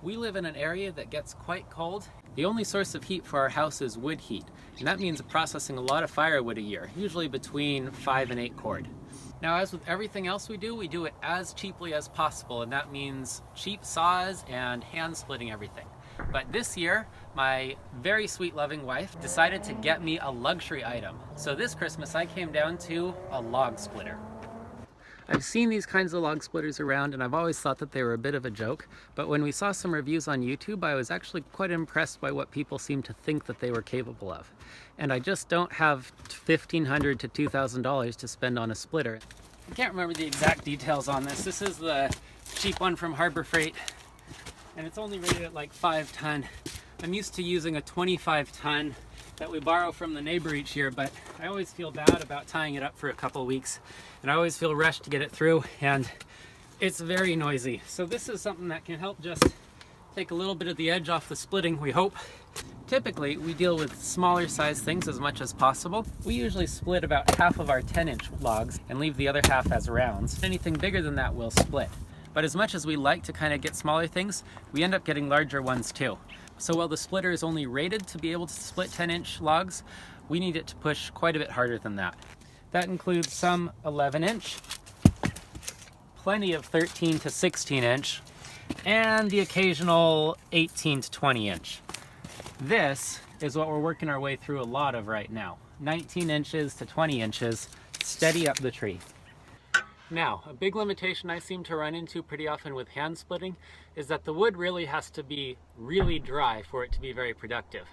We live in an area that gets quite cold. The only source of heat for our house is wood heat, and that means processing a lot of firewood a year, usually between 5 and 8 cord. Now, as with everything else we do it as cheaply as possible, and that means cheap saws and hand splitting everything. But this year, my very sweet loving wife decided to get me a luxury item. So this Christmas I came down to a log splitter. I've seen these kinds of log splitters around and I've always thought that they were a bit of a joke, but when we saw some reviews on YouTube, I was actually quite impressed by what people seem to think that they were capable of. And I just don't have $1,500 to $2,000 to spend on a splitter. I can't remember the exact details on this. This is the cheap one from Harbor Freight, and it's only rated at like 5 ton. I'm used to using a 25 ton that we borrow from the neighbor each year, but I always feel bad about tying it up for a couple weeks, and I always feel rushed to get it through, and it's very noisy. So this is something that can help just take a little bit of the edge off the splitting, we hope. Typically, we deal with smaller size things as much as possible. We usually split about half of our 10-inch logs and leave the other half as rounds. Anything bigger than that we'll split. But as much as we like to kind of get smaller things, we end up getting larger ones too. So while the splitter is only rated to be able to split 10-inch logs, we need it to push quite a bit harder than that. That includes some 11-inch, plenty of 13 to 16-inch, and the occasional 18 to 20-inch. This is what we're working our way through a lot of right now. 19 inches to 20 inches, steady up the tree. Now, a big limitation I seem to run into pretty often with hand splitting is that the wood really has to be really dry for it to be very productive.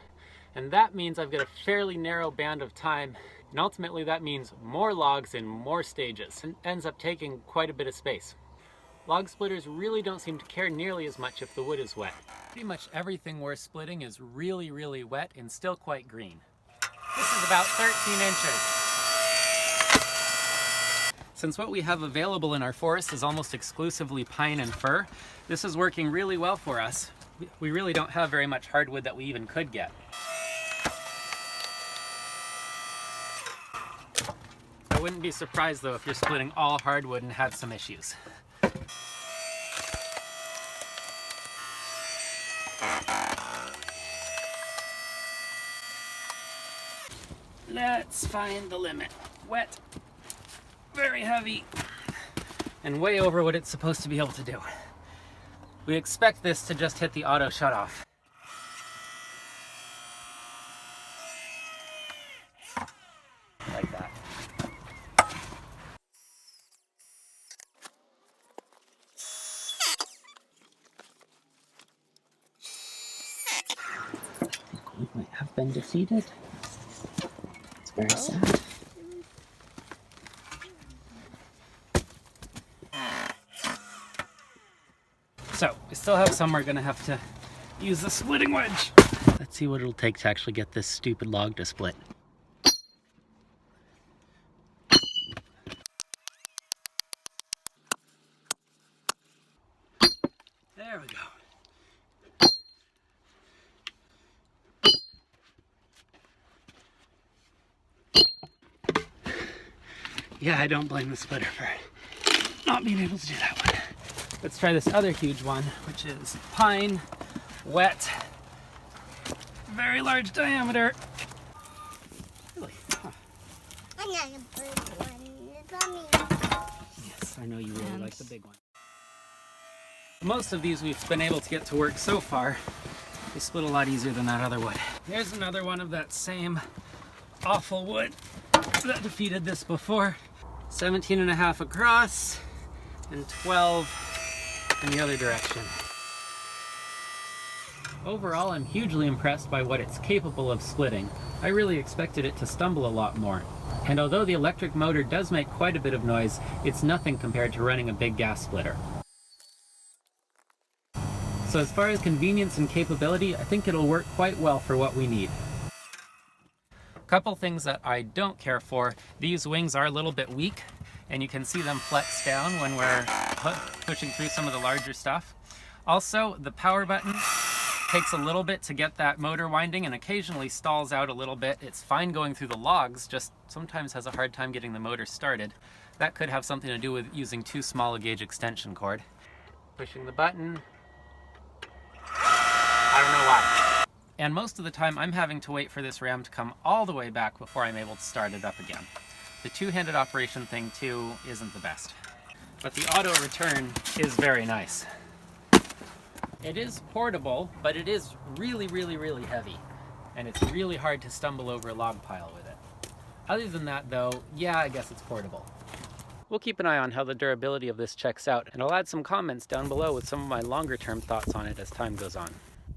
And that means I've got a fairly narrow band of time, and ultimately that means more logs in more stages, and ends up taking quite a bit of space. Log splitters really don't seem to care nearly as much if the wood is wet. Pretty much everything we're splitting is really, really wet and still quite green. This is about 13 inches. Since what we have available in our forest is almost exclusively pine and fir, this is working really well for us. We really don't have very much hardwood that we even could get. I wouldn't be surprised though if you're splitting all hardwood and had some issues. Let's find the limit. Wet, very heavy, and way over what it's supposed to be able to do. We expect this to just hit the auto shut off. Like that. I think we might have been defeated. It's very sad. So, we still have some we're gonna have to use the splitting wedge. Let's see what it'll take to actually get this stupid log to split. There we go. Yeah, I don't blame the splitter for not being able to do that one. Let's try this other huge one, which is pine, wet, very large diameter. Really? Huh. Another big one. Yes, I know you really like the big one. Most of these we've been able to get to work so far. They split a lot easier than that other wood. Here's another one of that same awful wood that defeated this before. 17.5 across and 12 in the other direction. Overall, I'm hugely impressed by what it's capable of splitting. I really expected it to stumble a lot more. And although the electric motor does make quite a bit of noise, it's nothing compared to running a big gas splitter. So as far as convenience and capability, I think it'll work quite well for what we need. Couple things that I don't care for. These wings are a little bit weak, and you can see them flex down when we're pushing through some of the larger stuff. Also, the power button takes a little bit to get that motor winding and occasionally stalls out a little bit. It's fine going through the logs, just sometimes has a hard time getting the motor started. That could have something to do with using too small a gauge extension cord. Pushing the button, don't know why. And most of the time I'm having to wait for this ram to come all the way back before I'm able to start it up again. The two-handed operation thing too isn't the best. But the auto return is very nice. It is portable, but it is really, really, really heavy. And it's really hard to stumble over a log pile with it. Other than that though, yeah, I guess it's portable. We'll keep an eye on how the durability of this checks out, and I'll add some comments down below with some of my longer term thoughts on it as time goes on.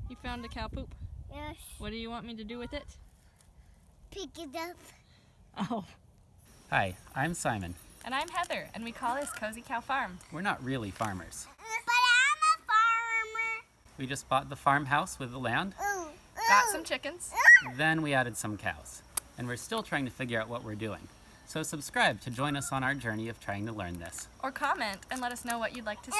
You found a cow poop? Yes. What do you want me to do with it? Pick it up. Oh. Hi, I'm Simon. And I'm Heather, and we call this Cozy Cow Farm. We're not really farmers. But I'm a farmer. We just bought the farmhouse with the land, Ooh. Got some chickens. then we added some cows. And we're still trying to figure out what we're doing. So subscribe to join us on our journey of trying to learn this. Or comment and let us know what you'd like to see.